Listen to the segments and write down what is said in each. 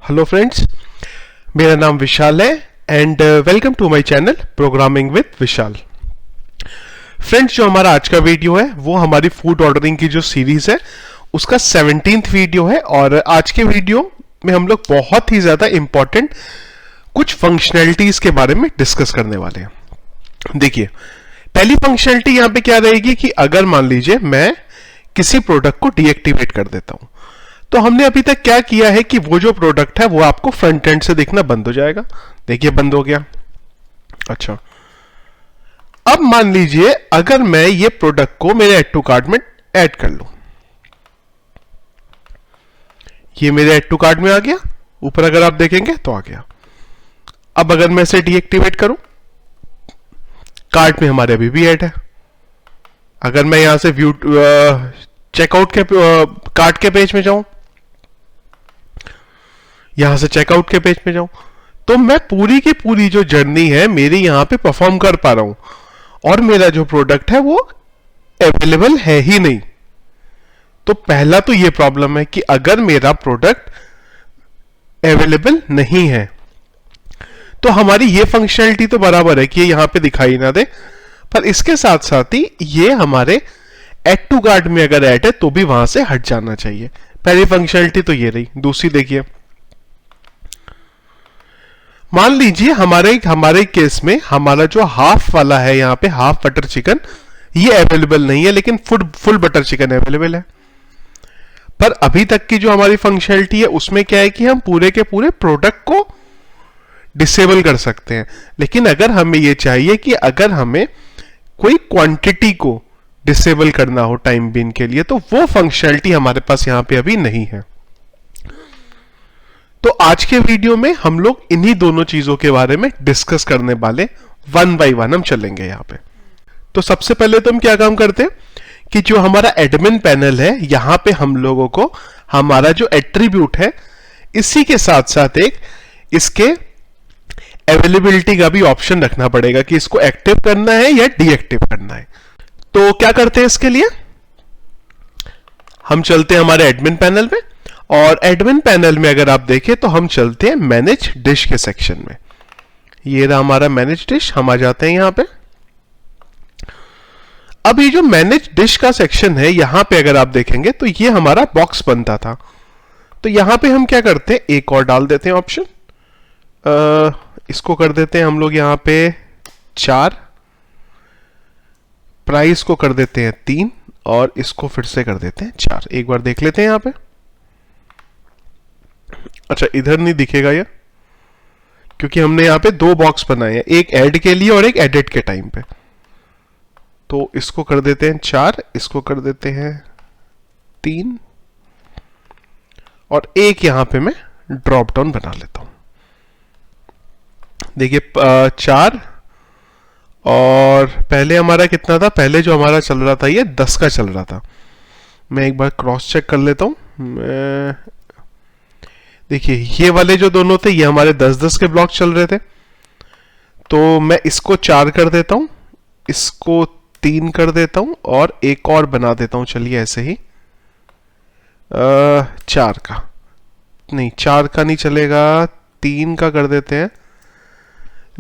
Hello friends, मेरा नाम विशाल है and welcome to my channel programming with Vishal. Friends, जो हमारा आज का वीडियो है वो हमारी फूड ऑर्डरिंग की जो सीरीज है उसका 17th वीडियो है। और आज के वीडियो में हम लोग बहुत ही ज्यादा इंपॉर्टेंट कुछ फंक्शनैलिटीज के बारे में डिस्कस करने वाले हैं। देखिए, पहली फंक्शनैलिटी यहां पे क्या रहेगी कि अगर मान लीजिए मैं किसी प्रोडक्ट को डीएक्टिवेट कर देता हूं, तो हमने अभी तक क्या किया है कि वो जो प्रोडक्ट है वो आपको फ्रंट एंड से दिखना बंद हो जाएगा। देखिए, बंद हो गया। अच्छा, अब मान लीजिए अगर मैं ये प्रोडक्ट को मेरे ऐड टू कार्ट में ऐड कर लूं, ये मेरे ऐड टू कार्ट में आ गया, ऊपर अगर आप देखेंगे तो आ गया। अब अगर मैं इसे डीएक्टिवेट करूं, कार्ट में हमारे अभी भी ऐड है। अगर मैं यहां से व्यू चेकआउट के कार्ट के पेज में जाऊं, यहां से चेकआउट के पेज में जाऊं, तो मैं पूरी की पूरी जो जर्नी है मेरी यहां पे परफॉर्म कर पा रहा हूं और मेरा जो प्रोडक्ट है वो अवेलेबल है ही नहीं। तो पहला तो ये प्रॉब्लम है कि अगर मेरा प्रोडक्ट अवेलेबल नहीं है तो हमारी ये फंक्शनैलिटी तो बराबर है कि ये यहां पे दिखाई ना दे, पर इसके साथ साथ ही ये हमारे ऐड टू कार्ट में अगर ऐड है तो भी वहां से हट जाना चाहिए। पहली फंक्शनैलिटी तो ये रही। दूसरी देखिए, मान लीजिए हमारे केस में हमारा जो हाफ वाला है, यहां पे हाफ बटर चिकन, ये अवेलेबल नहीं है, लेकिन फुल बटर चिकन अवेलेबल है। पर अभी तक की जो हमारी फंक्शनैलिटी है उसमें क्या है कि हम पूरे के पूरे प्रोडक्ट को डिसेबल कर सकते हैं। लेकिन अगर हमें ये चाहिए कि अगर हमें कोई क्वांटिटी को डिसेबल करना हो टाइम बीन के लिए, तो वो फंक्शनैलिटी हमारे पास यहां पे अभी नहीं है। तो आज के वीडियो में हम लोग इन्हीं दोनों चीजों के बारे में डिस्कस करने वाले, वन बाय वन हम चलेंगे यहां पे। तो सबसे पहले तो हम क्या काम करते हैं कि जो हमारा एडमिन पैनल है, यहां पे हम लोगों को हमारा जो एट्रीब्यूट है इसी के साथ साथ एक इसके अवेलेबिलिटी का भी ऑप्शन रखना पड़ेगा कि इसको एक्टिव करना है या डीएक्टिव करना है। तो क्या करते हैं इसके लिए, हम चलते हैं हमारे एडमिन पैनल में, और एडमिन पैनल में अगर आप देखें तो हम चलते हैं मैनेज डिश के सेक्शन में। ये रहा हमारा मैनेज डिश, हम आ जाते हैं यहां पे। अब ये जो मैनेज डिश का सेक्शन है, यहां पे अगर आप देखेंगे तो ये हमारा बॉक्स बनता था। तो यहां पे हम क्या करते हैं, एक और डाल देते हैं ऑप्शन, इसको कर देते हैं हम लोग यहां पे 4, प्राइस को कर देते हैं 3, और इसको फिर से कर देते हैं 4। एक बार देख लेते हैं यहां पे। अच्छा, इधर नहीं दिखेगा ये, क्योंकि हमने यहां पे 2 बॉक्स बनाए हैं, एक ऐड के लिए और एक एडिट के टाइम पे। तो इसको कर देते हैं 4, इसको कर देते हैं 3, और एक यहां पे मैं ड्रॉप डाउन बना लेता हूं। देखिए 4, और पहले हमारा कितना था, पहले जो हमारा चल रहा था ये 10 का चल रहा था। मैं एक बार क्रॉस चेक कर लेता हूं। देखिए, ये वाले जो दोनों थे ये हमारे 10-10 के ब्लॉक चल रहे थे। तो मैं इसको 4 कर देता हूं, इसको 3 कर देता हूं, और एक और बना देता हूं। चलिए ऐसे ही 4 का नहीं, 4 का नहीं चलेगा, 3 का कर देते हैं।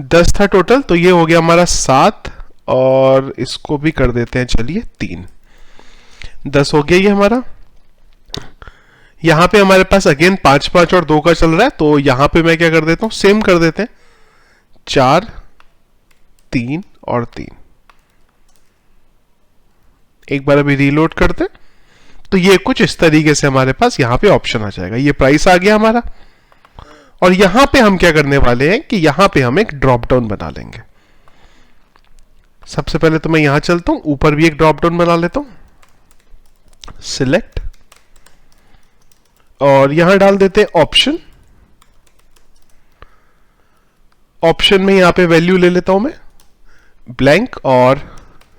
10 था टोटल, तो ये हो गया हमारा 7, और इसको भी कर देते हैं चलिए 3। 10 हो गया ये हमारा। यहां पे हमारे पास अगेन 5-5 और 2 का चल रहा है, तो यहां पे मैं क्या कर देता हूं, सेम कर देते हैं 4, 3 और 3। एक बार अभी रीलोड करते हैं, तो ये कुछ इस तरीके से हमारे पास यहां पे ऑप्शन आ जाएगा। ये प्राइस आ गया हमारा, और यहां पे हम क्या करने वाले हैं कि यहां पे हम एक ड्रॉप डाउन बना लेंगे। सबसे पहले तो मैं यहां चलता हूं, ऊपर भी एक ड्रॉप डाउन बना लेता हूं, सिलेक्ट, और यहां डाल देते हैं ऑप्शन। ऑप्शन में यहां पे वैल्यू ले लेता हूं मैं ब्लैंक, और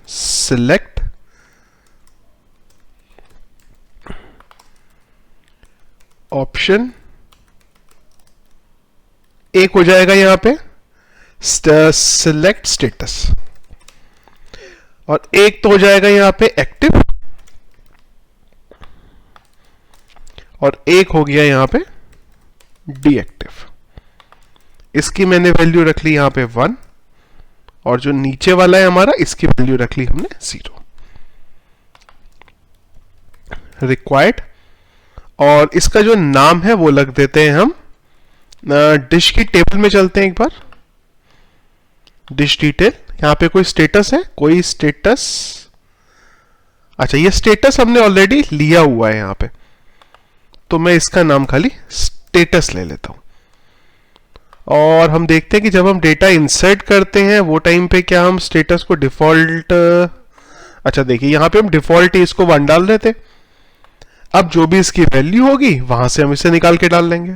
सिलेक्ट, ऑप्शन एक हो जाएगा यहां पे सिलेक्ट स्टेटस, और एक तो हो जाएगा यहां पे एक्टिव, और एक हो गया यहां पे डीएक्टिव। इसकी मैंने वैल्यू रख ली यहां पे 1, और जो नीचे वाला है हमारा, इसकी वैल्यू रख ली हमने 0। रिक्वायर्ड, और इसका जो नाम है वो लग देते हैं हम, डिश की टेबल में चलते हैं एक बार। डिश डिटेल, यहां पे कोई स्टेटस है, कोई स्टेटस, अच्छा ये स्टेटस हमने ऑलरेडी लिया हुआ है यहां पे, तो मैं इसका नाम खाली स्टेटस ले लेता हूं। और हम देखते हैं कि जब हम डेटा इंसर्ट करते हैं वो टाइम पे क्या हम स्टेटस को डिफॉल्ट, अच्छा देखिए यहां पे हम डिफॉल्ट ही इसको 1 डाल रहे थे। अब जो भी इसकी वैल्यू होगी वहां से हम इसे निकाल के डाल लेंगे।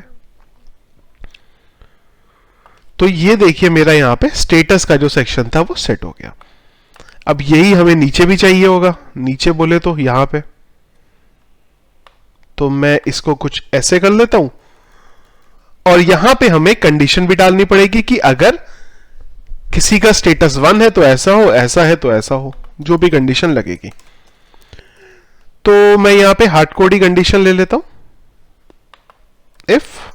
तो ये देखिए मेरा यहां पे स्टेटस का जो सेक्शन था वो सेट हो गया। अब यही हमें नीचे भी चाहिए होगा, नीचे बोले तो यहां पे, तो मैं इसको कुछ ऐसे कर लेता हूं, और यहां पे हमें कंडीशन भी डालनी पड़ेगी कि अगर किसी का स्टेटस 1 है तो ऐसा हो, ऐसा है तो ऐसा हो, जो भी कंडीशन लगेगी। तो मैं यहां पे हार्ड कोड ही कंडीशन ले लेता हूं, if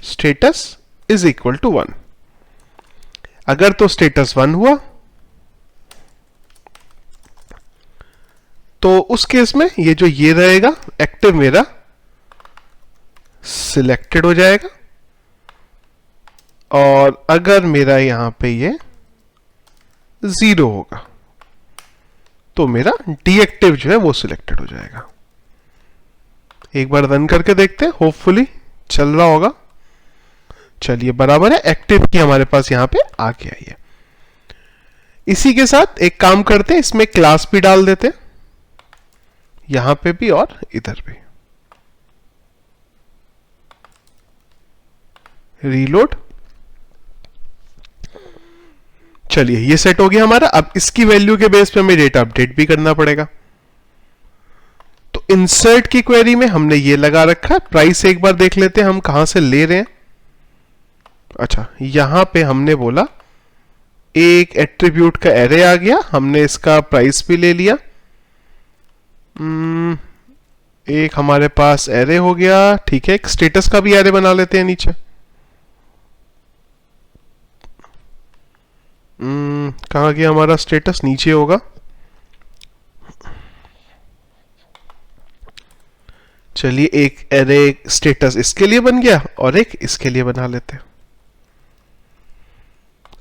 status is equal to 1, अगर तो स्टेटस 1 हुआ तो उस केस में ये जो ये रहेगा एक्टिव मेरा सिलेक्टेड हो जाएगा, और अगर मेरा यहां पे ये 0 होगा तो मेरा डीएक्टिव जो है वो सिलेक्टेड हो जाएगा। एक बार रन करके देखते हैं, होपफुली चल रहा होगा। चलिए बराबर है, एक्टिव की हमारे पास यहां पे आ गया ये। इसी के साथ एक काम करते हैं, इसमें क्लास भी डाल देते हैं, यहां पे भी और इधर भी। रीलोड, चलिए ये सेट हो गया हमारा। अब इसकी वैल्यू के बेस पे हमें डेटा अपडेट भी करना पड़ेगा। तो इंसर्ट की क्वेरी में हमने ये लगा रखा है, प्राइस एक बार देख लेते हैं हम कहां से ले रहे हैं। अच्छा यहां पे हमने बोला एक एट्रीब्यूट का एरे आ गया, हमने इसका प्राइस भी ले लिया। एक हमारे पास एरे हो गया, ठीक है। एक स्टेटस का भी एरे बना लेते हैं नीचे। कहां गया हमारा स्टेटस, नीचे होगा। चलिए एक एरे स्टेटस इसके लिए बन गया और एक इसके लिए बना लेते हैं।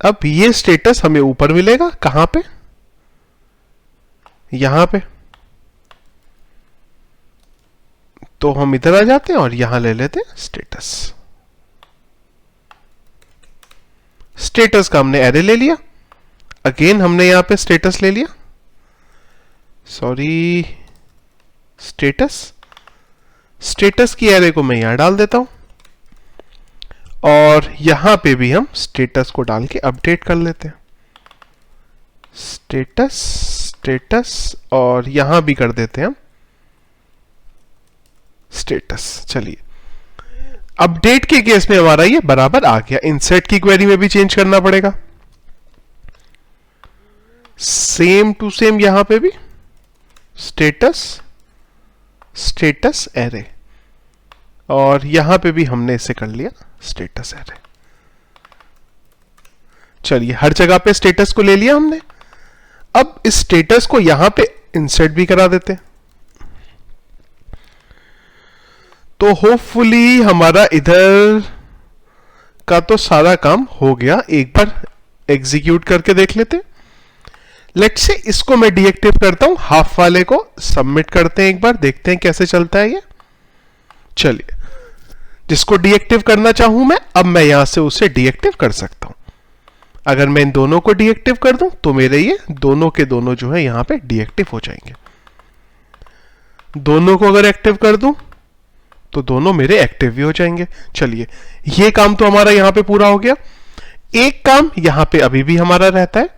अब ये स्टेटस हमें ऊपर मिलेगा, कहां पे, यहां पे। तो हम इधर आ जाते हैं और यहां ले लेते हैं स्टेटस। स्टेटस का हमने एरे ले लिया, अगेन हमने यहां पे स्टेटस ले लिया, सॉरी स्टेटस की एरे को मैं यहां डाल देता हूं, और यहां पे भी हम स्टेटस को डाल के अपडेट कर लेते हैं। स्टेटस और यहां भी कर देते हैं हम स्टेटस। चलिए अपडेट के केस में हमारा ये बराबर आ गया। इंसर्ट की क्वेरी में भी चेंज करना पड़ेगा, सेम टू सेम यहां पे भी स्टेटस एरे, और यहां पे भी हमने इसे कर लिया स्टेटस एरे। चलिए हर जगह पे स्टेटस को ले लिया हमने। अब इस स्टेटस को यहां पे इंसर्ट भी करा देते हैं, तो होपफुली हमारा इधर का तो सारा काम हो गया। एक बार एग्जीक्यूट करके देख लेते हैं। लेट्स से इसको मैं डीएक्टिव करता हूं, हाफ वाले को सबमिट करते हैं, एक बार देखते हैं कैसे चलता है ये। चलिए जिसको डीएक्टिव करना चाहूं मैं, अब मैं यहां से उसे डीएक्टिव कर सकता हूं। अगर मैं इन दोनों को डीएक्टिव कर दूं तो मेरे ये दोनों के दोनों जो है यहां पे डीएक्टिव हो जाएंगे। दोनों को अगर एक्टिव कर दूं तो दोनों मेरे एक्टिव भी हो जाएंगे। चलिए ये काम तो हमारा यहां पे पूरा हो गया। एक काम यहां पे अभी भी हमारा रहता है।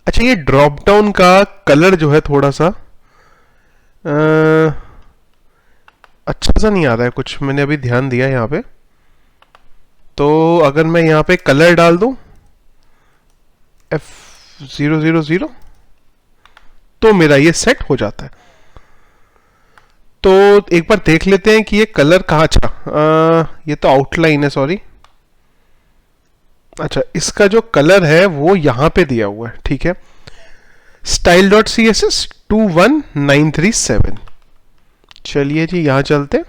अच्छा ये ड्रॉप डाउन का कलर जो है थोड़ा सा अच्छा सा नहीं आ रहा है कुछ, मैंने अभी ध्यान दिया यहां पे। तो अगर मैं यहां पे कलर डाल दूं F000 तो मेरा ये सेट हो जाता है। तो एक बार देख लेते हैं कि ये कलर कहाँ, अच्छा ये तो आउटलाइन है, सॉरी। अच्छा, इसका जो कलर है वो यहां पे दिया हुआ है, ठीक है। style.css 21937। चलिए जी यहां चलते,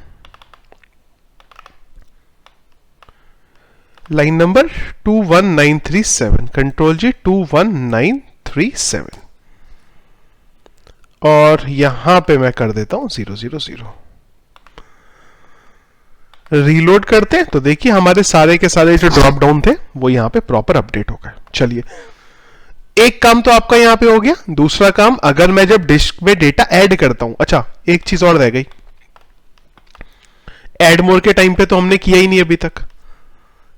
लाइन नंबर 21937, कंट्रोल जी 21937, और यहां पे मैं कर देता हूं 000। रीलोड करते हैं तो देखिए हमारे सारे के सारे जो ड्रॉप डाउन थे वो यहां पे प्रॉपर अपडेट हो गए। चलिए, एक काम तो आपका यहां पे हो गया। दूसरा काम, अगर मैं जब डिस्क में डेटा ऐड करता हूं, अच्छा एक चीज और रह गई, ऐड मोर के टाइम पे तो हमने किया ही नहीं अभी तक,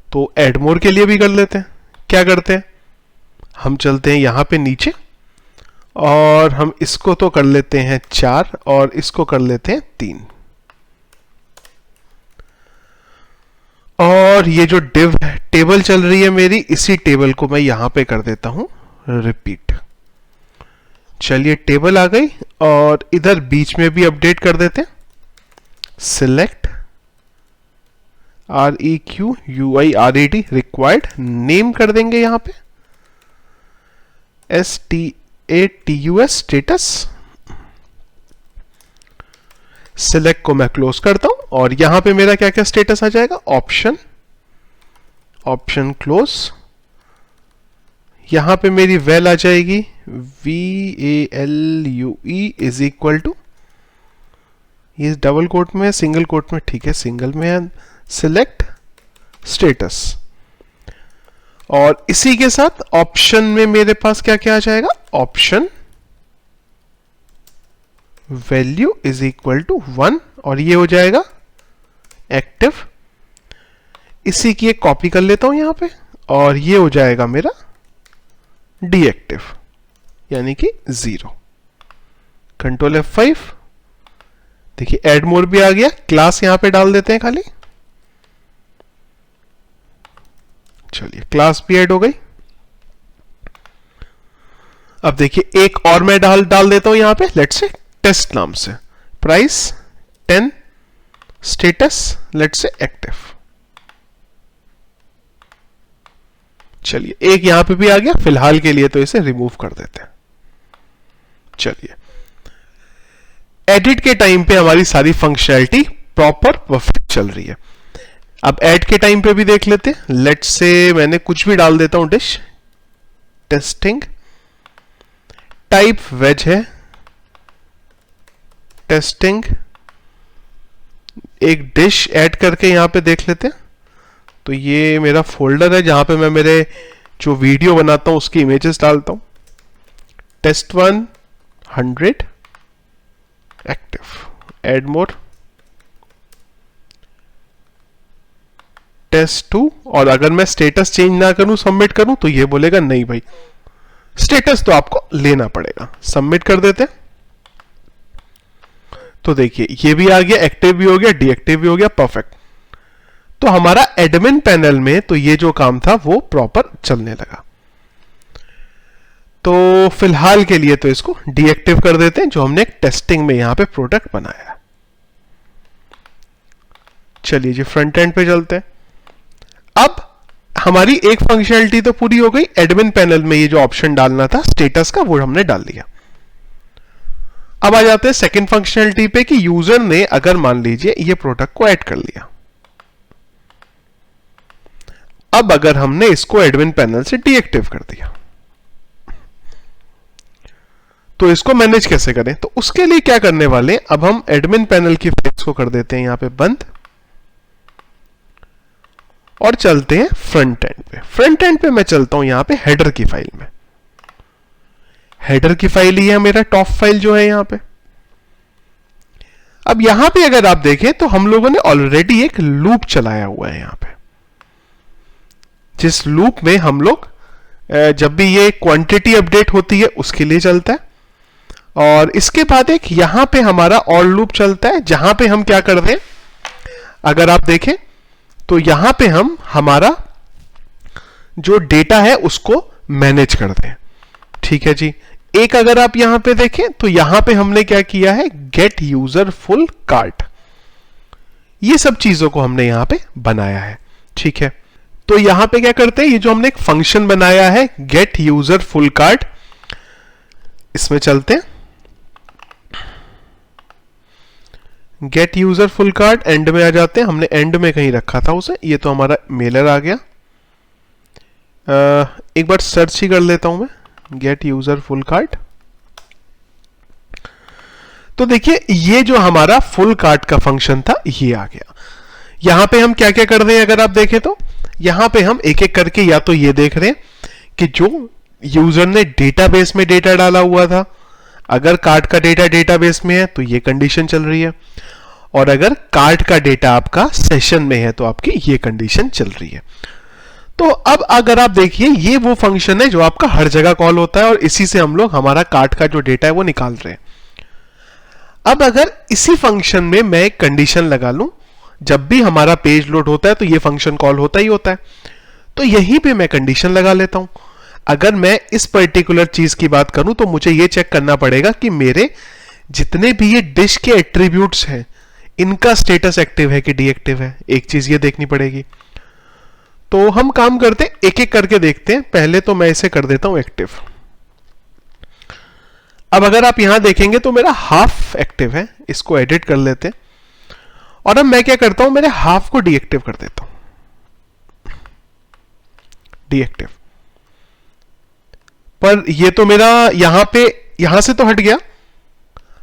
तो ऐड मोर के लिए भी कर लेते हैं। क्या करते हैं, हम चलते हैं यहां पे नीचे, और हम इसको तो कर लेते हैं 4 और इसको कर लेते हैं 3, और ये जो div टेबल चल रही है मेरी, इसी टेबल को मैं यहां पे कर देता हूं रिपीट। चलिए टेबल आ गई, और इधर बीच में भी अपडेट कर देते हैं, सिलेक्ट REQUIRED रिक्वायर्ड, नेम कर देंगे यहां पे STATUS स्टेटस। सिलेक्ट को मैं क्लोज करता हूं, और यहां पे मेरा क्या क्या स्टेटस आ जाएगा, ऑप्शन, ऑप्शन क्लोज। यहां पे मेरी वैल आ जाएगी VALUE इज इक्वल टू, ये डबल कोट में, सिंगल कोट में, ठीक है सिंगल में है, सिलेक्ट स्टेटस। और इसी के साथ ऑप्शन में मेरे पास क्या क्या आ जाएगा, option value is equal to 1, और ये हो जाएगा एक्टिव। इसी की एक कॉपी कर लेता हूं यहां पे, और ये हो जाएगा मेरा डीएक्टिव, यानी कि 0। कंट्रोल F5, देखिए ऐड मोर भी आ गया। क्लास यहां पे डाल देते हैं खाली, चलिए क्लास भी ऐड हो गई। अब देखिए एक और मैं डाल देता हूं यहां पे, लेट्स से टेस्ट नाम से, price 10, status let's say active. चलिए एक यहां पे भी आ गया, फिलहाल के लिए तो इसे रिमूव कर देते हैं। चलिए, एडिट के टाइम पे हमारी सारी फंक्शनैलिटी प्रॉपर परफेक्ट चल रही है। अब ऐड के टाइम पे भी देख लेते हैं, लेट्स से मैंने कुछ भी डाल देता हूं, डिश टेस्टिंग, टाइप वेज है, टेस्टिंग, एक डिश ऐड करके यहां पे देख लेते हैं। तो ये मेरा फोल्डर है जहां पे मैं मेरे जो वीडियो बनाता हूं उसकी इमेजेस डालता हूं, test1 100 active, add more, test2, और अगर मैं स्टेटस चेंज ना करूं, सबमिट करूं, तो ये बोलेगा नहीं भाई स्टेटस तो आपको लेना पड़ेगा, सबमिट कर देते हैं। तो देखिए ये भी आ गया, एक्टिव भी हो गया, डीएक्टिव भी हो गया, परफेक्ट। तो हमारा एडमिन पैनल में तो ये जो काम था वो प्रॉपर चलने लगा। तो फिलहाल के लिए तो इसको डीएक्टिव कर देते हैं, जो हमने एक टेस्टिंग में यहां पे प्रोडक्ट बनाया है। चलिए जी फ्रंट एंड पे चलते हैं। अब हमारी एक फंक्शनैलिटी तो पूरी हो गई, एडमिन पैनल में ये जो ऑप्शन डालना था स्टेटस का वो हमने डाल दिया। अब आ जाते हैं सेकंड फंक्शनैलिटी पे कि यूजर ने अगर मान लीजिए ये प्रोडक्ट को ऐड कर लिया, अब अगर हमने इसको एडमिन पैनल से डीएक्टिव कर दिया तो इसको मैनेज कैसे करें। तो उसके लिए क्या करने वाले, अब हम एडमिन पैनल की फाइल्स को कर देते हैं यहां पे बंद, और चलते हैं फ्रंट एंड पे। फ्रंट एंड पे मैं चलता हूं यहां पे हेडर की फाइल में। हेडर की फाइल ही है मेरा टॉप फाइल जो है यहां पे। अब यहां पे अगर आप देखें तो हम लोगों ने ऑलरेडी एक लूप चलाया हुआ है यहां पे, जिस लूप में हम लोग जब भी ये क्वांटिटी अपडेट होती है उसके लिए चलता है, और इसके बाद एक यहां पे हमारा और लूप चलता है जहां पे हम क्या कर रहे हैं, अगर आप देखें तो यहां पे हम हमारा जो डेटा है उसको मैनेज करते हैं। ठीक है जी, एक अगर आप यहां पे देखें तो यहां पे हमने क्या किया है, गेट यूजर फुल कार्ट, ये सब चीजों को हमने यहां पे बनाया है। ठीक है, तो यहां पे क्या करते हैं, ये जो हमने एक फंक्शन बनाया है गेट यूजर फुल कार्ट, इसमें चलते हैं। Gate user full cart and में आ जाते हैं, हमने एंड में कहीं रखा था उसे, ये तो हमारा मेलर आ गया। एक बार सर्च ही कर लेता हूं मैं, गेट यूजर फुल कार्ट। तो देखिए ये जो हमारा फुल कार्ट का फंक्शन था ये आ गया। यहां पे हम क्या क्या कर रहे हैं, अगर आप देखें तो यहां पे हम एक एक करके या तो ये देख रहे हैं कि जो यूजर ने डेटाबेस में डेटा डाला हुआ था, अगर कार्ट का डेटा डेटाबेस में है तो ये कंडीशन चल रही है, और अगर कार्ट का डेटा आपका सेशन में है तो आपकी ये कंडीशन चल रही है। तो अब अगर आप देखिए ये वो फंक्शन है जो आपका हर जगह कॉल होता है, और इसी से हम लोग हमारा कार्ट का जो डेटा है वो निकाल रहे हैं। अब अगर इसी फंक्शन में मैं एक कंडीशन लगा लूं, जब भी हमारा पेज लोड होता है तो ये फंक्शन कॉल होता ही होता है, तो यहीं पे मैं कंडीशन लगा लेता हूं। अगर मैं इस पर्टिकुलर चीज की बात करूं तो मुझे ये चेक करना पड़ेगा कि मेरे जितने भी ये डिश के एट्रीब्यूट्स हैं इनका स्टेटस एक्टिव है कि डीएक्टिव है, एक चीज ये देखनी पड़ेगी। तो हम काम करते हैं, एक एक करके देखते हैं। पहले तो मैं इसे कर देता हूं एक्टिव। अब अगर आप यहां देखेंगे तो मेरा हाफ एक्टिव है, इसको एडिट कर लेते हैं, और अब मैं क्या करता हूं, मेरे हाफ को डीएक्टिव कर देता हूं, डीएक्टिव। पर ये तो मेरा यहां से तो हट गया,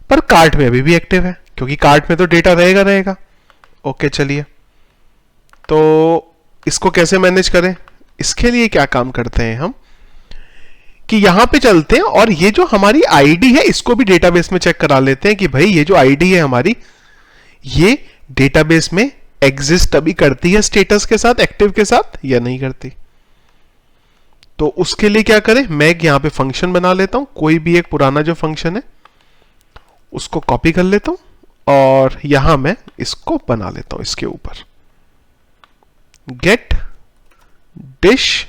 पर कार्ट में अभी भी एक्टिव है, क्योंकि कार्ट में तो डेटा रहेगा। ओके चलिए, तो इसको कैसे मैनेज करें, इसके लिए क्या काम करते हैं हम कि यहां पे चलते हैं और ये जो हमारी आईडी है इसको भी डेटाबेस में चेक करा लेते हैं कि भाई ये जो आईडी है हमारी, ये डेटाबेस में एग्जिस्ट अभी करती है स्टेटस के साथ, एक्टिव के साथ, या नहीं करती। तो उसके लिए क्या करें, मैं यहां पे फंक्शन बना लेता हूं, कोई भी एक पुराना जो फंक्शन है उसको कॉपी कर लेता हूं और यहां मैं इसको बना लेता हूं इसके ऊपर, get dish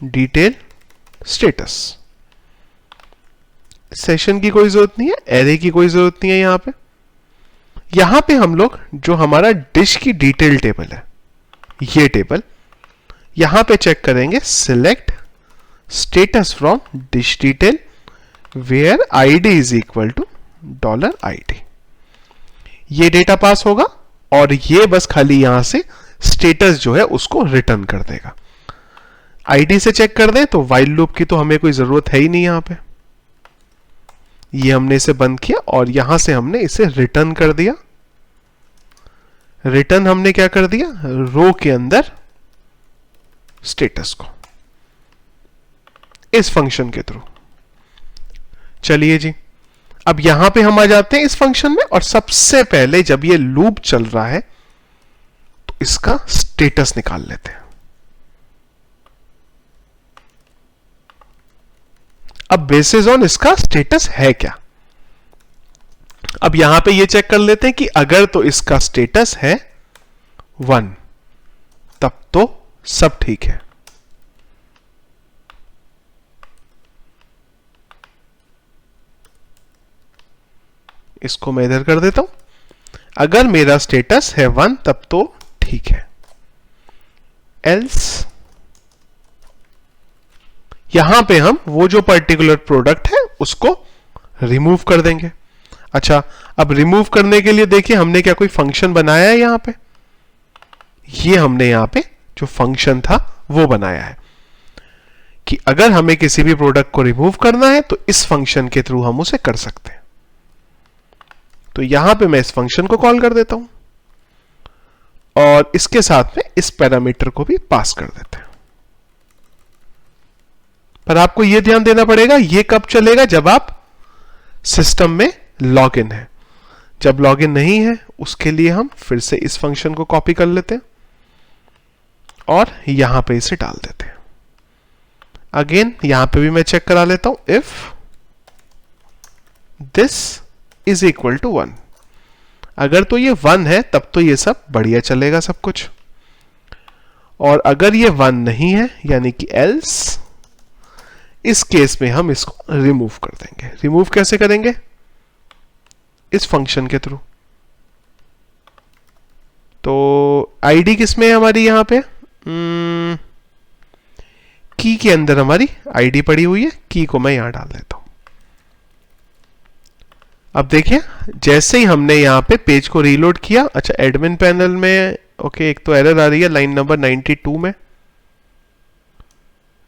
detail status. Session की कोई जरूरत नहीं है, एरे की कोई जरूरत नहीं है। यहां पे हम लोग जो हमारा डिश की डिटेल टेबल है, ये टेबल यहां पे चेक करेंगे, select status from dish detail where ID is equal to $id। ये डेटा पास होगा और ये बस खाली यहां से स्टेटस जो है उसको रिटर्न कर देगा। आईडी से चेक कर दें तो व्हाइल लूप की तो हमें कोई जरूरत है ही नहीं, यहां पे ये हमने इसे बंद किया और यहां से हमने इसे रिटर्न कर दिया। रिटर्न हमने क्या कर दिया, रो के अंदर स्टेटस को, इस फंक्शन के थ्रू। चलिए जी, अब यहां पे हम आ जाते हैं इस फंक्शन में, और सबसे पहले जब ये लूप चल रहा है तो इसका स्टेटस निकाल लेते हैं। अब बेसिस ऑन इसका स्टेटस है क्या, अब यहां पे ये चेक कर लेते हैं कि अगर तो इसका स्टेटस है 1 तब तो सब ठीक है। इसको मैं इधर कर देता हूं, अगर मेरा स्टेटस है 1 तब तो ठीक है, एल्स यहां पे हम वो जो पर्टिकुलर प्रोडक्ट है उसको रिमूव कर देंगे। अच्छा, अब रिमूव करने के लिए देखिए हमने क्या कोई फंक्शन बनाया है यहां पे, ये हमने यहां पे जो फंक्शन था वो बनाया है कि अगर हमें किसी भी प्रोडक्ट को रिमूव करना है तो इस फंक्शन के थ्रू हम उसे कर सकते हैं। तो यहां पे मैं इस फंक्शन को कॉल कर देता हूं और इसके साथ में इस पैरामीटर को भी पास कर देते हैं। पर आपको यह ध्यान देना पड़ेगा, यह कब चलेगा, जब आप सिस्टम में लॉग इन है। जब लॉग इन नहीं है उसके लिए हम फिर से इस फंक्शन को कॉपी कर लेते हैं और यहां पे इसे डाल देते हैं। अगेन यहां पे भी मैं चेक करा लेता हूं, if this is equal to 1, अगर तो ये 1 है तब तो ये सब बढ़िया चलेगा सब कुछ, और अगर ये 1 नहीं है यानी कि एल्स इस केस में हम इसको रिमूव कर देंगे। रिमूव कैसे करेंगे? इस फंक्शन के थ्रू। तो आईडी किसमें है हमारी? यहां पे की के अंदर हमारी आईडी पड़ी हुई है। की को मैं यहां डाल देता हूं। अब देखिए जैसे ही हमने यहां पे पेज को रीलोड किया, अच्छा एडमिन पैनल में ओके, एक तो एरर आ रही है लाइन नंबर 92 में।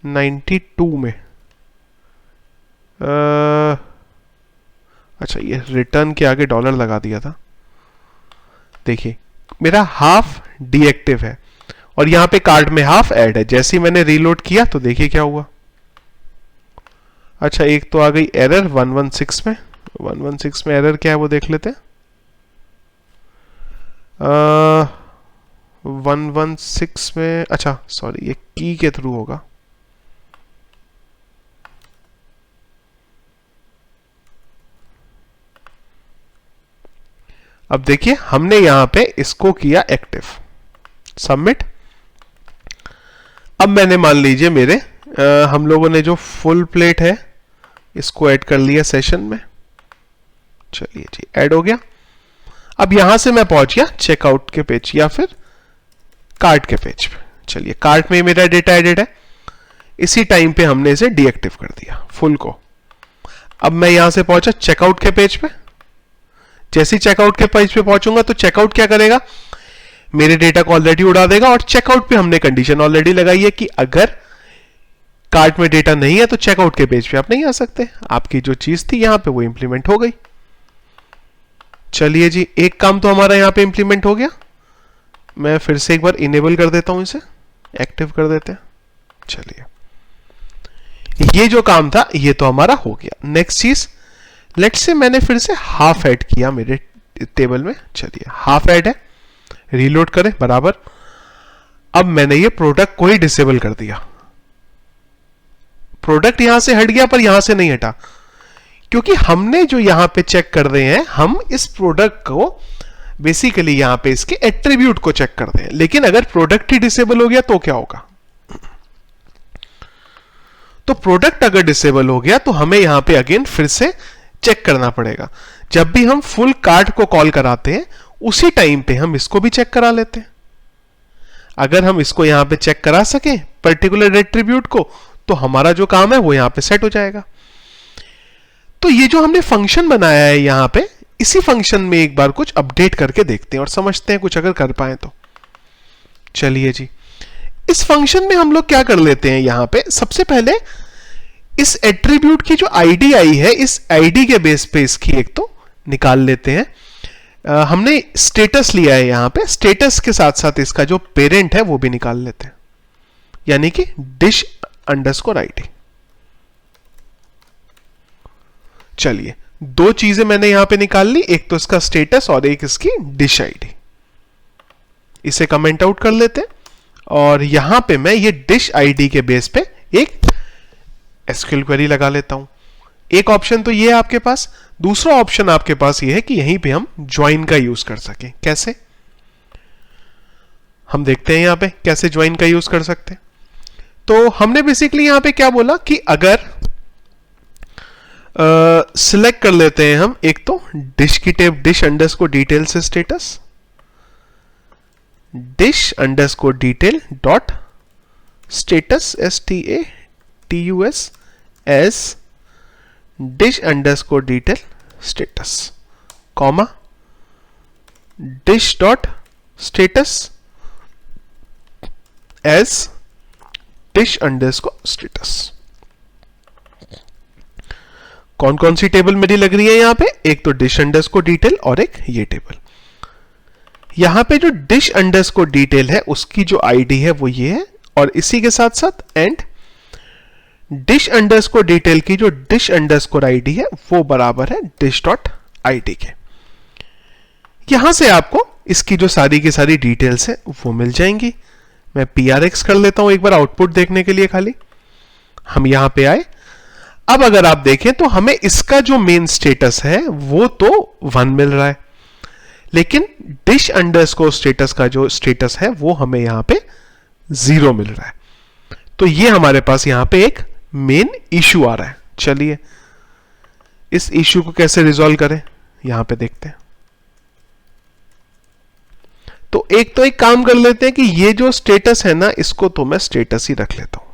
92 में अच्छा ये रिटर्न के आगे डॉलर लगा दिया था। देखिए मेरा हाफ डीएक्टिव है और यहां पे कार्ड में हाफ ऐड है। जैसे ही मैंने रीलोड किया तो देखिए क्या हुआ। अच्छा एक तो आ गई एरर 116 में। 116 में एरर क्या है वो देख लेते हैं। 116 में अच्छा सॉरी ये की के थ्रू होगा। अब देखिए हमने यहां पे इसको किया एक्टिव, सबमिट। अब मैंने मान लीजिए मेरे हम लोगों ने जो फुल प्लेट है इसको ऐड कर लिया सेशन में। चलिए जी ऐड हो गया। अब यहां से मैं पहुंच गया चेकआउट के पेज या फिर कार्ट के पेज पे। चलिए कार्ट में मेरा डेटा एडेड है। इसी टाइम पे हमने इसे डीएक्टिव कर दिया फुल को। अब मैं यहां से पहुंचा चेकआउट के पेज पे। जैसे ही चेकआउट के पेज पे पहुंचूंगा तो चेकआउट क्या करेगा? मेरे डेटा को ऑलरेडी उड़ा देगा। और चेकआउट पे हमने कंडीशन ऑलरेडी लगाई है कि अगर कार्ट में डेटा नहीं है तो चेकआउट के पेज पे आप नहीं आ सकते। आपकी जो चीज थी यहां पे वो इंप्लीमेंट हो गई। चलिए जी एक काम तो हमारा यहां पे इंप्लीमेंट हो गया। मैं फिर से एक बार इनेबल कर देता हूं, इसे एक्टिव कर देते हैं। चलिए ये जो काम था ये तो हमारा हो गया। नेक्स्ट चीज लेट्स से मैंने फिर से हाफ ऐड किया मेरे टेबल में। चलिए हाफ ऐड है, रीलोड करें बराबर। अब मैंने ये प्रोडक्ट को ही डिसेबल कर दिया। प्रोडक्ट यहां से हट गया पर यहां से नहीं हटा, क्योंकि हमने जो यहां पे चेक कर रहे हैं हम इस प्रोडक्ट को बेसिकली यहां पे इसके एट्रीब्यूट को चेक कर रहे हैं। लेकिन अगर प्रोडक्ट ही डिसेबल हो गया तो क्या होगा? तो प्रोडक्ट अगर डिसेबल हो गया तो हमें यहां पे अगेन फिर से चेक करना पड़ेगा। जब भी हम फुल कार्ट को कॉल कराते हैं उसी टाइम पे हम इसको भी चेक करा लेते हैं। अगर हम इसको यहां पे चेक करा सकें पर्टिकुलर एट्रीब्यूट को तो हमारा जो काम है वो यहां पे सेट हो जाएगा। तो ये जो हमने फंक्शन बनाया है यहां पे, इसी फंक्शन में एक बार कुछ अपडेट करके देखते हैं और समझते हैं कुछ अगर कर पाए तो। चलिए जी इस फंक्शन में हम लोग क्या कर लेते हैं, यहां पे सबसे पहले इस एट्रीब्यूट की जो आईडी आई है इस आईडी के बेस पे इसकी एक तो निकाल लेते हैं। हमने स्टेटस लिया है यहां पे, स्टेटस के साथ साथ इसका जो पेरेंट है वो भी निकाल लेते हैं, यानी कि डिश अंडरस्कोर आईडी। चलिए दो चीजें मैंने यहां पे निकाल ली, एक तो इसका स्टेटस और एक इसकी डिश आईडी। इसे कमेंट आउट कर लेते हैं और यहां पे मैं ये डिश आईडी के बेस पे एक एसक्यूएल क्वेरी लगा लेता हूं। एक ऑप्शन तो ये है आपके पास, दूसरा ऑप्शन आपके पास ये है कि यहीं पे हम ज्वाइन का यूज कर सकें। कैसे? हम देखते हैं यहां पे कैसे ज्वाइन का यूज कर सकते हैं। तो हमने बेसिकली यहां पे क्या बोला कि अगर सिलेक्ट कर लेते हैं हम एक तो डिश की टेब डिश अंडरस्कोर डिटेल से status, dish underscore detail dot status STATUS as dish underscore detail status, comma dish dot status as dish underscore status. कौन कौन सी टेबल मेरी लग रही है यहां पे? एक तो डिश अंडरस्कोर डिटेल और एक ये टेबल। यहां पे जो डिश अंडरस्कोर डिटेल है उसकी जो आईडी है वो ये है, और इसी के साथ साथ एंड डिश अंडरस्कोर डिटेल की जो डिश अंडरस्कोर आईडी है वो बराबर है डिश डॉट आईडी के। यहां से आपको इसकी जो सारी की सारी डिटेल्स है वो मिल जाएंगी। मैं PRX कर लेता हूं एक बार आउटपुट देखने के लिए। खाली हम यहां पे आए। अब अगर आप देखें तो हमें इसका जो मेन स्टेटस है वो तो 1 मिल रहा है, लेकिन डिश अंडरस्कोर स्टेटस का जो स्टेटस है वो हमें यहां पे 0 मिल रहा है। तो ये हमारे पास यहां पे एक मेन इशू आ रहा है। चलिए इस इशू को कैसे रिजॉल्व करें यहां पे देखते हैं। तो एक काम कर लेते हैं कि ये जो स्टेटस है ना, इसको तो मैं स्टेटस ही रख लेता हूं,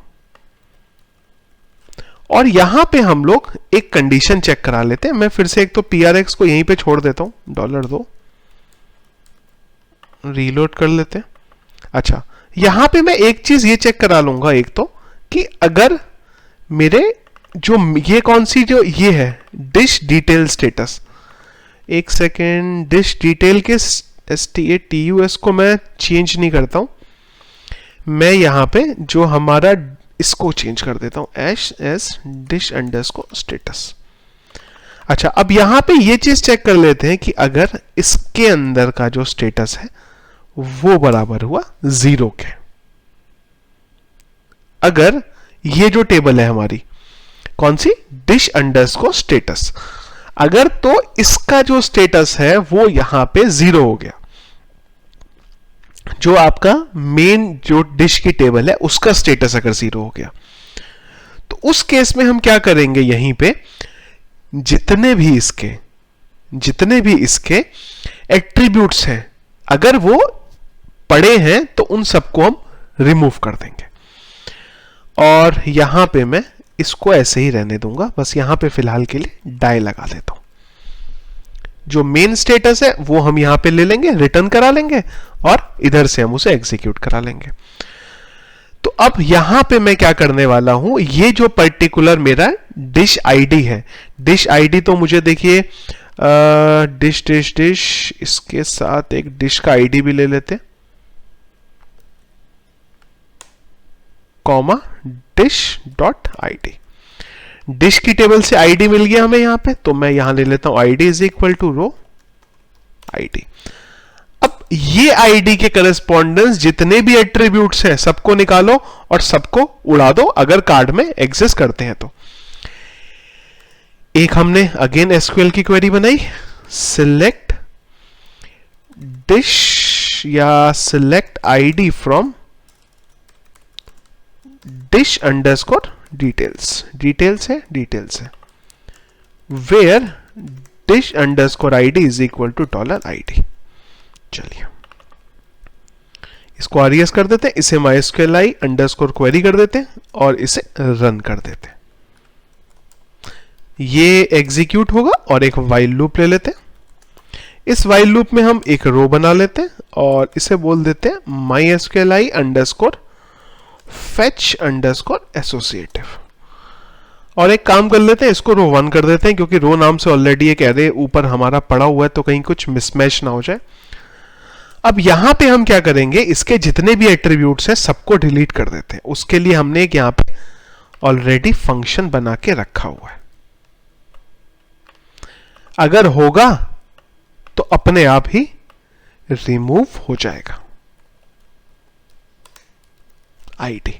और यहां पे हम लोग एक कंडीशन चेक करा लेते हैं। मैं फिर से एक तो PRX को यहीं पे छोड़ देता हूं, $2 रीलोड कर लेते हैं। अच्छा, यहां पे मैं एक चीज ये चेक करा लूंगा, एक तो कि अगर मेरे जो ये कौन सी जो ये है डिश डिटेल स्टेटस, एक सेकेंड, डिश डिटेल के STATUS को मैं चेंज नहीं करता हूं, मैं यहां पे जो हमारा इसको चेंज कर देता हूं एस डिश अंडरस्कोर स्टेटस। अच्छा, अब यहां पे ये चीज चेक कर लेते हैं कि अगर इसके अंदर का जो स्टेटस है वो बराबर हुआ 0 के, अगर ये जो टेबल है हमारी कौन सी डिश अंडरस्कोर स्टेटस, अगर तो इसका जो स्टेटस है वो यहां पे 0 हो गया, जो आपका मेन जो डिश की टेबल है उसका स्टेटस अगर 0 हो गया, तो उस केस में हम क्या करेंगे, यहीं पे जितने भी इसके एट्रीब्यूट्स हैं अगर वो पड़े हैं तो उन सबको हम रिमूव कर देंगे। और यहां पे मैं इसको ऐसे ही रहने दूंगा, बस यहां पे फिलहाल के लिए डाई लगा देता हूं। जो मेन स्टेटस है वो हम यहां पे ले लेंगे, रिटर्न करा लेंगे, और इधर से हम उसे एग्जीक्यूट करा लेंगे। तो अब यहां पे मैं क्या करने वाला हूं, ये जो पर्टिकुलर मेरा डिश आईडी है, डिश आईडी तो मुझे देखिए डिश डिश डिश, इसके साथ एक डिश का आईडी भी ले लेते हैं, comma dish dot ID. Dish की टेबल से आईडी मिल गया हमें यहां पे, तो मैं यहां ले लेता हूं ID is equal to row ID. अब ये आईडी के करस्पॉन्डेंस जितने भी एट्रीब्यूट्स हैं सबको निकालो और सबको उड़ा दो अगर कार्ड में एग्जिस्ट करते हैं तो। एक हमने अगेन एसक्यूएल की क्वेरी बनाई, सिलेक्ट डिश या select ID from dish underscore details, details है where dish underscore ID is equal to $ID। चलिए इसको RES कर देते हैं, इसे MySQLi अंडरस्कोर क्वेरी कर देते हैं और इसे रन कर देते हैं। ये एग्जीक्यूट होगा और एक वाइल लूप ले लेते हैं। इस वाइल लूप में हम एक रो बना लेते हैं और इसे बोल देते हैं MySQLi underscore fetch underscore associative. और एक काम कर लेते हैं, इसको रो 1 कर देते हैं, क्योंकि रो नाम से ऑलरेडी एक एरे ऊपर हमारा पड़ा हुआ है, तो कहीं कुछ मिसमैच ना हो जाए। अब यहां पे हम क्या करेंगे, इसके जितने भी एट्रीब्यूट्स हैं सबको डिलीट कर देते हैं। उसके लिए हमने एक यहां पे ऑलरेडी फंक्शन बना के रखा हुआ है, अगर होगा तो अपने आप ही रिमूव हो जाएगा आईडी।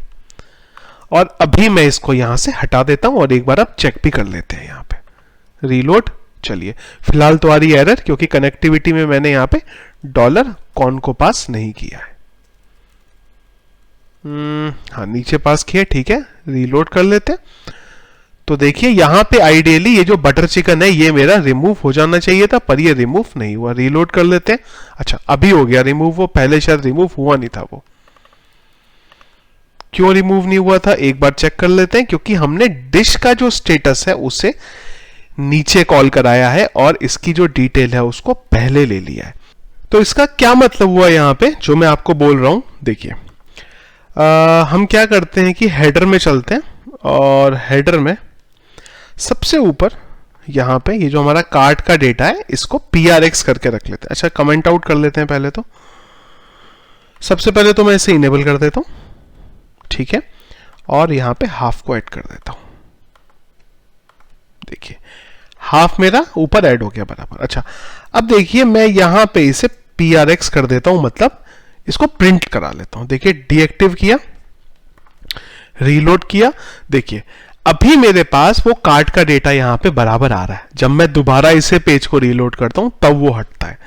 और अभी मैं इसको यहां से हटा देता हूं और एक बार अब चेक भी कर लेते हैं यहां पे रीलोड। चलिए फिलहाल तो आ रही है एरर, क्योंकि कनेक्टिविटी में मैंने यहां पे $कॉन को पास नहीं किया है। हाँ नीचे पास किया, ठीक है, रीलोड कर लेते हैं। तो देखिए यहां पे आइडियली ये जो बटर चिकन है ये मेरा रिमूव हो जाना चाहिए था, पर ये रिमूव नहीं हुआ। रीलोड कर लेते हैं। अच्छा अभी हो गया रिमूव, वो पहले शायद रिमूव हुआ नहीं था। वो क्यों रिमूव नहीं हुआ था एक बार चेक कर लेते हैं, क्योंकि हमने डिश का जो स्टेटस है उसे नीचे कॉल कराया है और इसकी जो डिटेल है उसको पहले ले लिया है। तो इसका क्या मतलब हुआ यहां पे जो मैं आपको बोल रहा हूं, देखिए हम क्या करते हैं कि हेडर में चलते हैं और हेडर में सबसे ऊपर यहां पे ये जो हमारा कार्ट का डेटा है इसको PRX करके रख लेते हैं। अच्छा कमेंट आउट कर लेते हैं पहले तो। सबसे पहले तो मैं इसे इनेबल कर देता हूं, ठीक है, और यहां पे हाफ को ऐड कर देता हूं। देखिए हाफ मेरा ऊपर ऐड हो गया बराबर। अच्छा अब देखिए मैं यहां पे इसे PRX कर देता हूं, मतलब इसको प्रिंट करा लेता हूं। देखिए डीएक्टिव किया, रीलोड किया, देखिए अभी मेरे पास वो कार्ट का डेटा यहां पे बराबर आ रहा है। जब मैं दोबारा इसे पेज को रीलोड करता हूं तब वो हटता है।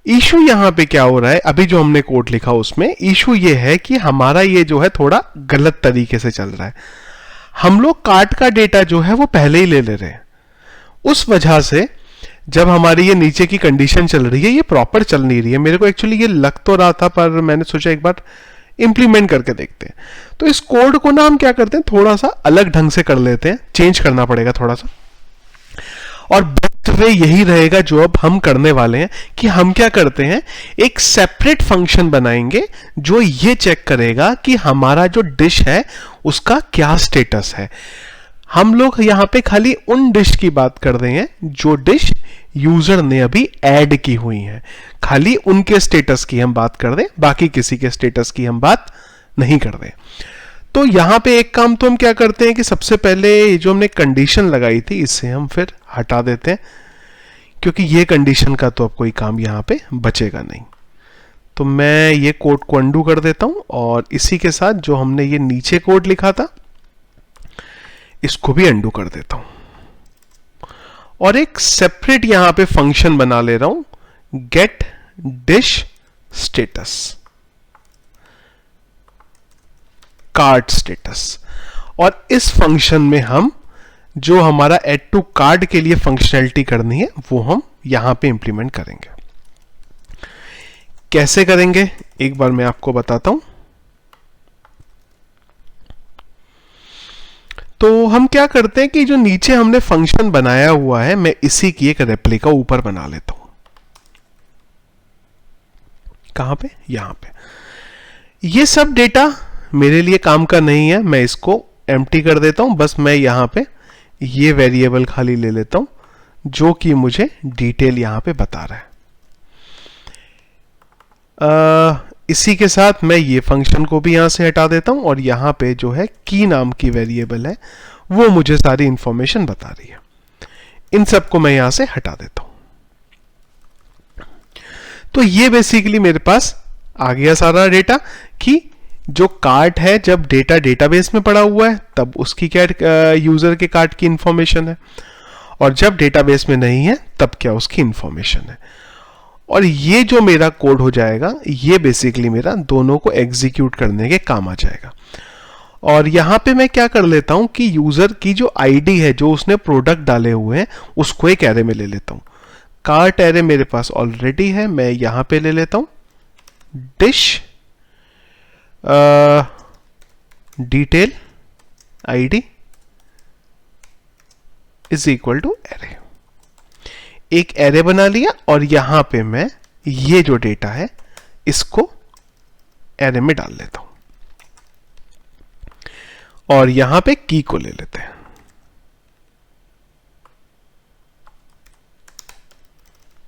इशू यहां पे क्या हो रहा है, अभी जो हमने कोड लिखा उसमें इशू ये है कि हमारा ये जो है थोड़ा गलत तरीके से चल रहा है। हम लोग कार्ट का डेटा जो है वो पहले ही ले रहे हैं। उस वजह से जब हमारी ये नीचे की कंडीशन चल रही है, ये प्रॉपर चल नहीं रही है। मेरे को एक्चुअली ये लग तो रहा था, पर मैंने सोचा एक बार इंप्लीमेंट करके देखते हैं। तो इस कोड को ना हम क्या करते हैं, थोड़ा सा अलग ढंग से कर लेते हैं, चेंज करना पड़ेगा थोड़ा सा। और बेस्ट वे यही रहेगा जो अब हम करने वाले हैं, कि हम क्या करते हैं, एक सेपरेट फंक्शन बनाएंगे जो ये चेक करेगा कि हमारा जो डिश है उसका क्या स्टेटस है। हम लोग यहां पे खाली उन डिश की बात कर रहे हैं जो डिश यूजर ने अभी ऐड की हुई है, खाली उनके स्टेटस की हम बात कर रहे हैं, बाकी किसी के स्टेटस की हम बात नहीं कर रहे। तो यहां पे एक काम तो हम क्या करते हैं कि सबसे पहले जो हमने कंडीशन लगाई थी इसे हम फिर हटा देते हैं, क्योंकि ये कंडीशन का तो अब कोई काम यहां पे बचेगा नहीं। तो मैं ये कोड को अंडू कर देता हूं और इसी के साथ जो हमने ये नीचे कोड लिखा था इसको भी अंडू कर देता हूं और एक सेपरेट यहां पे फंक्शन बना ले रहा हूं, get dish status, card status. और इस फंक्शन में हम जो हमारा ऐड टू कार्ड के लिए फंक्शनैलिटी करनी है वो हम यहां पे इंप्लीमेंट करेंगे। कैसे करेंगे एक बार मैं आपको बताता हूं। तो हम क्या करते हैं कि जो नीचे हमने फंक्शन बनाया हुआ है, मैं इसी की एक रेप्लिका ऊपर बना लेता हूं। कहां पे? यहां पे। ये सब डेटा मेरे लिए काम का नहीं है, मैं इसको एम्प्टी कर देता हूं। बस मैं यहां पे ये वेरिएबल खाली ले लेता हूं जो कि मुझे डिटेल यहां पे बता रहा है। इसी के साथ मैं ये फंक्शन को भी यहां से हटा देता हूं और यहां पे जो है की नाम की वेरिएबल है वो मुझे सारी इंफॉर्मेशन बता रही है। इन सबको मैं यहां से हटा देता हूं। तो ये बेसिकली मेरे पास आ गया सारा डेटा कि जो कार्ट है जब डेटा डेटाबेस में पड़ा हुआ है तब उसकी क्या यूजर के कार्ट की इंफॉर्मेशन है, और जब डेटाबेस में नहीं है तब क्या उसकी इंफॉर्मेशन है। और ये जो मेरा कोड हो जाएगा ये बेसिकली मेरा दोनों को एग्जीक्यूट करने के काम आ जाएगा। और यहां पे मैं क्या कर लेता हूं कि यूजर की जो आईडी है जो उसने प्रोडक्ट डाले हुए हैं उसको एक एरे में ले लेता हूं। कार्ट एरे मेरे पास ऑलरेडी है, मैं यहां पे ले लेता हूं dish detail ID is equal to array. एक एरे बना लिया और यहां पे मैं ये जो डेटा है इसको एरे में डाल लेता हूं और यहां पे की को ले लेते हैं।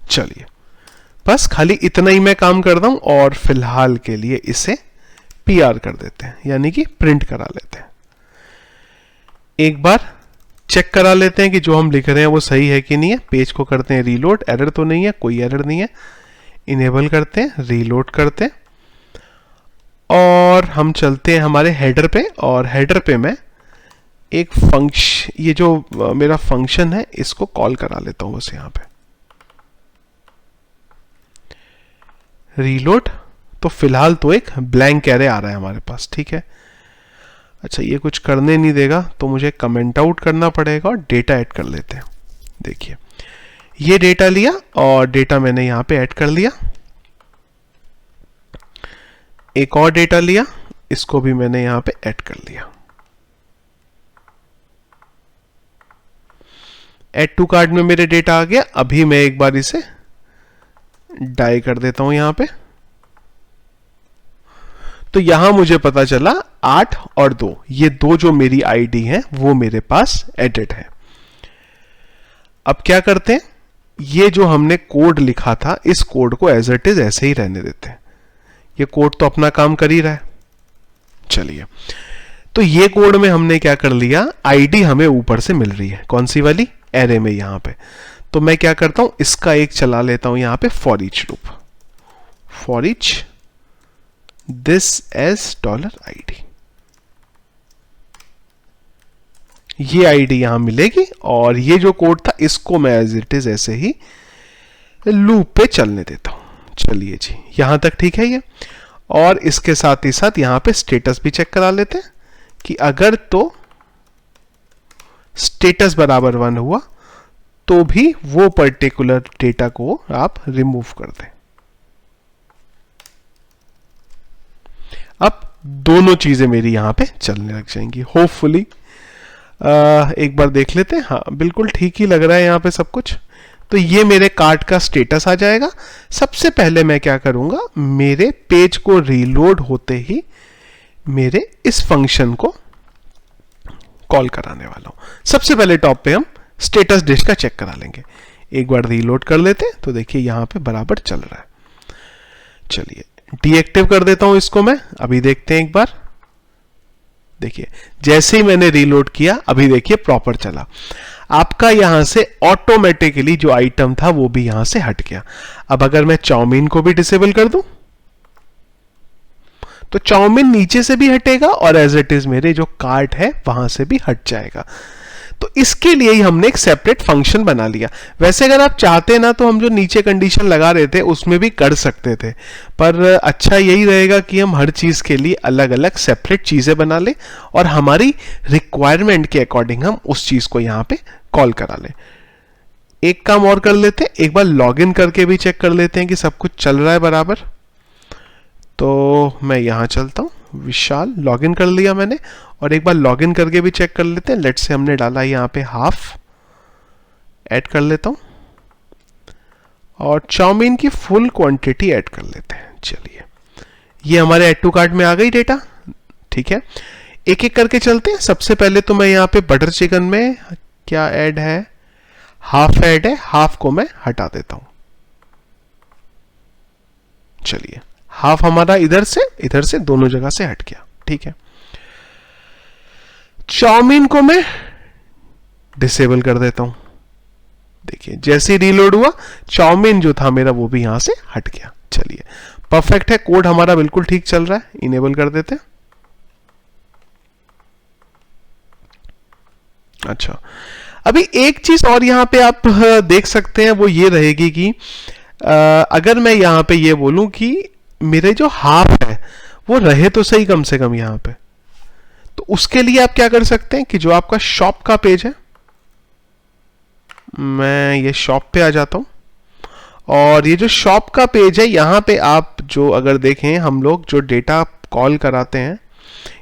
चलिए बस खाली इतना ही मैं काम करता हूं और फिलहाल के लिए इसे पीआर कर देते हैं, यानी कि प्रिंट करा लेते हैं। एक बार चेक करा लेते हैं कि जो हम लिख रहे हैं वो सही है कि नहीं है। पेज को करते हैं रीलोड, एरर तो नहीं है, कोई एरर नहीं है। इनेबल करते हैं, रीलोड करते हैं और हम चलते हैं हमारे हेडर पे। और हेडर पे मैं एक फंक्शन, ये जो मेरा फंक्शन है इसको कॉल करा लेता हूं बस यहां पे रीलोड। तो फिलहाल तो एक ब्लैंक एरे आ रहा है हमारे पास, ठीक है। अच्छा ये कुछ करने नहीं देगा तो मुझे कमेंट आउट करना पड़ेगा और डेटा ऐड कर लेते हैं। देखिए ये डेटा लिया और डेटा मैंने यहां पे ऐड कर लिया। एक और डेटा लिया, इसको भी मैंने यहां पे ऐड कर लिया। ऐड टू कार्ड में मेरे डेटा आ गया। अभी मैं एक बार इसे डाई कर देता हूं यहां पे। तो यहां मुझे पता चला 8 और 2, ये दो जो मेरी आईडी है वो मेरे पास एडिट है। अब क्या करते हैं, ये जो हमने कोड लिखा था इस कोड को एज इट इज ऐसे ही रहने देते हैं। ये कोड तो अपना काम कर ही रहा है। चलिए तो ये कोड में हमने क्या कर लिया, आईडी हमें ऊपर से मिल रही है, कौन सी वाली, एरे में यहां पे। तो मैं क्या करता हूं, इसका एक चला लेता हूं यहां पे for each loop, for each this as $id। ये आईडी यहां मिलेगी और ये जो कोड था इसको मैं एज इट इज ऐसे ही लूप पे चलने देता हूं। चलिए जी यहां तक ठीक है ये। और इसके साथ ही साथ यहां पे स्टेटस भी चेक करा लेते हैं कि अगर तो स्टेटस बराबर 1 हुआ तो भी वो पर्टिकुलर डेटा को आप रिमूव कर दें। अब दोनों चीजें मेरी यहां पे चलने लग जाएंगी होपफुली। एक बार देख लेते हैं। हाँ, बिल्कुल ठीक ही लग रहा है यहां पे सब कुछ। तो ये मेरे कार्ट का स्टेटस आ जाएगा। सबसे पहले मैं क्या करूंगा, मेरे पेज को रीलोड होते ही मेरे इस फंक्शन को कॉल कराने वाला हूं। सबसे पहले टॉप पे हम स्टेटस डिश का चेक करा लेंगे। एक बार रीलोड कर लेते हैं तो देखिए यहां पे बराबर चल रहा है। चलिए डीएक्टिव कर देता हूं इसको मैं। अभी देखते हैं एक बार। देखिए जैसे ही मैंने रीलोड किया अभी देखिए प्रॉपर चला। आपका यहां से ऑटोमेटिकली जो आइटम था वो भी यहां से हट गया। अब अगर मैं चाउमीन को भी डिसेबल कर दूं तो चाउमीन नीचे से भी हटेगा और एज इट इज मेरे जो कार्ट है वहां से भी हट जाएगा। तो इसके लिए ही हमने एक सेपरेट फंक्शन बना लिया। वैसे अगर आप चाहते ना तो हम जो नीचे कंडीशन लगा रहे थे उसमें भी कर सकते थे, पर अच्छा यही रहेगा कि हम हर चीज के लिए अलग अलग सेपरेट चीजें बना ले और हमारी रिक्वायरमेंट के अकॉर्डिंग हम उस चीज को यहां पे कॉल करा लें। एक काम और कर लेते हैं, एक बार लॉगिन करके भी चेक कर लेते हैं कि सब कुछ चल रहा है बराबर। तो मैं यहां चलता हूं, विशाल लॉगिन कर लिया मैंने, और एक बार लॉगिन करके भी चेक कर लेते हैं। लेट्स से हमने डाला यहां पे हाफ, ऐड कर लेता हूं और चाउमीन की फुल क्वांटिटी ऐड कर लेते हैं। चलिए ये हमारे ऐड टू कार्ट में आ गई डेटा। ठीक है, एक एक करके चलते हैं। सबसे पहले तो मैं यहां पे बटर चिकन में क्या ऐड है, हाफ ऐड है, हाफ को मैं हटा देता हूं। चलिए हाफ हमारा इधर से दोनों जगह से हट गया। ठीक है, चाउमीन को मैं डिसेबल कर देता हूं। देखिए जैसे रीलोड हुआ चाउमीन जो था मेरा वो भी यहां से हट गया। चलिए परफेक्ट है, कोड हमारा बिल्कुल ठीक चल रहा है। इनेबल कर देते हैं। अच्छा, अभी एक चीज और यहां पे आप देख सकते हैं, वो ये रहेगी कि अगर मैं यहां पे ये बोलूं कि मेरे जो हाफ है वो रहे तो सही कम से कम यहां पे, तो उसके लिए आप क्या कर सकते हैं कि जो आपका शॉप का पेज है, मैं ये शॉप पे आ जाता हूं और ये जो शॉप का पेज है यहां पे आप जो अगर देखें हम लोग जो डेटा कॉल कराते हैं,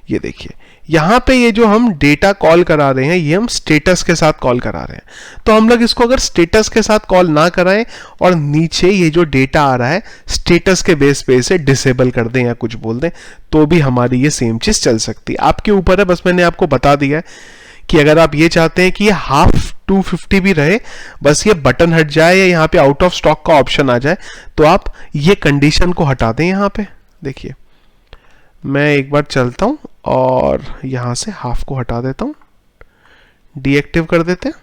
ये देखिए यहां पे ये जो हम डेटा कॉल करा रहे हैं ये हम स्टेटस के साथ कॉल करा रहे हैं। तो हम लोग इसको अगर स्टेटस के साथ कॉल ना कराएं और नीचे ये जो डेटा आ रहा है स्टेटस के बेस पे इसे डिसेबल कर दें या कुछ बोल दें तो भी हमारी ये सेम चीज चल सकती है। आपके ऊपर है, बस मैंने आपको बता दिया है कि अगर आप ये चाहते हैं कि ये हाफ 250 भी रहे, बस ये बटन हट जाए या यहाँ पे आउट ऑफ स्टॉक का ऑप्शन आ जाए, तो आप ये कंडीशन को हटा दें। यहाँ पे देखिए मैं एक बार चलता हूं और यहां से हाफ को हटा देता हूं, डीएक्टिव कर देते हैं।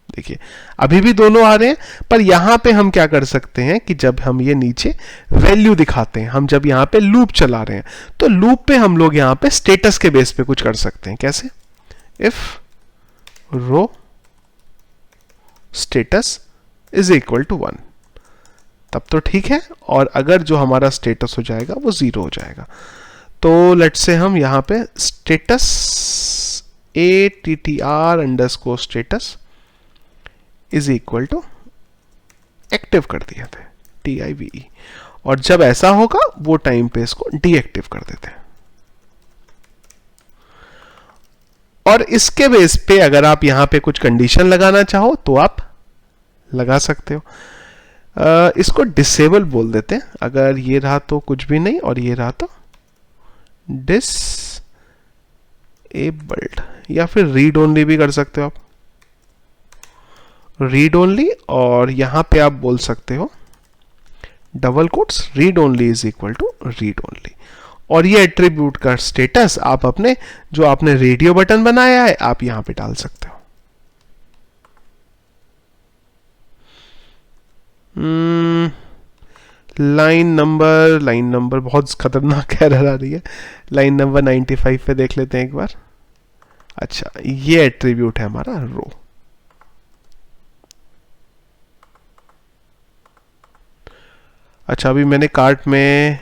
देखिए अभी भी दोनों आ रहे हैं, पर यहां पे हम क्या कर सकते हैं कि जब हम ये नीचे वैल्यू दिखाते हैं, हम जब यहां पे लूप चला रहे हैं तो लूप पे हम लोग यहां पे स्टेटस के बेस पे कुछ कर सकते हैं। कैसे, if row status is equal to 1, तब तो ठीक है, और अगर जो हमारा स्टेटस हो जाएगा वो 0 हो जाएगा। तो लेट्स से हम यहां पे status attr_status is equal to active कर दिया था, TIVE, और जब ऐसा होगा वो टाइम पे इसको डीएक्टिव कर देते हैं। और इसके बेस पे अगर आप यहां पे कुछ कंडीशन लगाना चाहो तो आप लगा सकते हो। इसको डिसेबल बोल देते हैं। अगर ये रहा तो कुछ भी नहीं और ये रहा तो डिसेबल्ड, या फिर रीड ओनली भी कर सकते हो आप, रीड ओनली, और यहां पे आप बोल सकते हो double quotes read only is equal to read only, और ये एट्रीब्यूट का स्टेटस आप अपने जो आपने रेडियो बटन बनाया है आप यहां पे डाल सकते हो। लाइन नंबर बहुत खतरनाक एरर आ रही है। लाइन नंबर 95 पे देख लेते हैं एक बार। अच्छा, ये एट्रीब्यूट है हमारा रो। अच्छा, अभी मैंने कार्ट में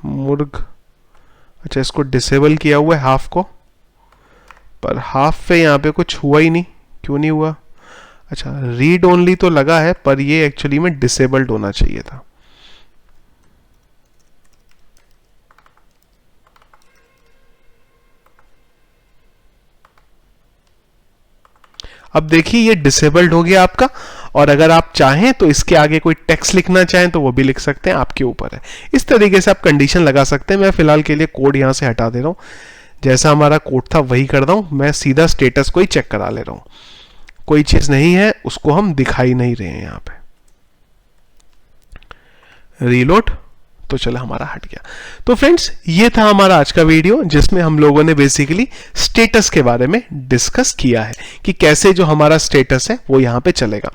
मुर्ग, अच्छा इसको डिसेबल किया हुआ है हाफ को, पर हाफ पे यहाँ पे कुछ हुआ ही नहीं, क्यों नहीं हुआ? अच्छा, रीड ओनली तो लगा है, पर ये एक्चुअली में डिसेबल्ड होना चाहिए था। अब देखिए ये डिसेबल्ड हो गया आपका, और अगर आप चाहें तो इसके आगे कोई टेक्स्ट लिखना चाहें तो वो भी लिख सकते हैं, आपके ऊपर है। इस तरीके से आप कंडीशन लगा सकते हैं। मैं फिलहाल के लिए कोड यहां से हटा दे रहा हूं, जैसा हमारा कोड था वही कर रहा हूं। मैं सीधा स्टेटस को ही चेक करा ले रहा हूं, कोई चीज नहीं है उसको हम दिखाई नहीं रहे हैं। यहां पे रीलोड, तो चलो हमारा हट गया। तो फ्रेंड्स ये था हमारा आज का वीडियो, जिसमें हम लोगों ने बेसिकली स्टेटस के बारे में डिस्कस किया है कि कैसे जो हमारा स्टेटस है वो यहां पे चलेगा।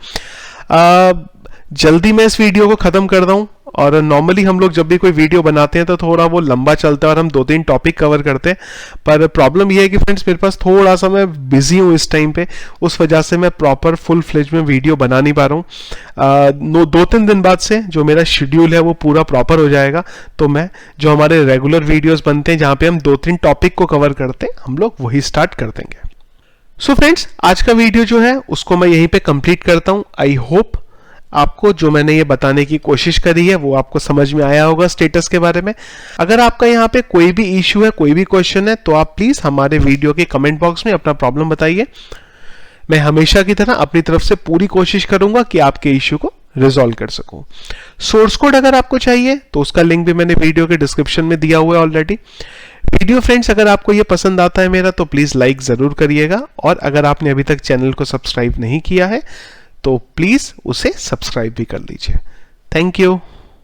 जल्दी मैं इस वीडियो को खत्म कर रहा हूं, और नॉर्मली हम लोग जब भी कोई वीडियो बनाते हैं तो थोड़ा वो लंबा चलता है और हम 2-3 टॉपिक कवर करते हैं। पर प्रॉब्लम ये है कि फ्रेंड्स मेरे पास थोड़ा सा मैं बिजी हूँ इस टाइम पे, उस वजह से मैं प्रॉपर फुल फ्लेज में वीडियो बना नहीं पा रहा हूँ। 2-3 दिन बाद से जो मेरा शेड्यूल है वो पूरा प्रॉपर हो जाएगा, तो मैं जो हमारे रेगुलर वीडियोस बनते हैं जहाँ पे हम 2-3 टॉपिक को कवर करते हैं, हम लोग वही स्टार्ट कर देंगे। सो फ्रेंड्स आज का वीडियो जो है उसको मैं यहीं पे कंप्लीट करता हूँ। आई होप आपको जो मैंने ये बताने की कोशिश करी है वो आपको समझ में आया होगा स्टेटस के बारे में। अगर आपका यहाँ पे कोई भी इश्यू है, कोई भी क्वेश्चन है, तो आप प्लीज हमारे वीडियो के कमेंट बॉक्स में अपना प्रॉब्लम बताइए। मैं हमेशा की तरह अपनी तरफ से पूरी कोशिश करूंगा कि आपके इश्यू को रिजॉल्व कर सकूं। सोर्स कोड अगर आपको चाहिए तो उसका लिंक भी मैंने वीडियो के डिस्क्रिप्शन में दिया हुआ है ऑलरेडी। वीडियो फ्रेंड्स अगर आपको ये पसंद आता है मेरा, तो प्लीज लाइक जरूर करिएगा, और अगर आपने अभी तक चैनल को सब्सक्राइब नहीं किया है तो प्लीज उसे सब्सक्राइब भी कर लीजिए। Thank you.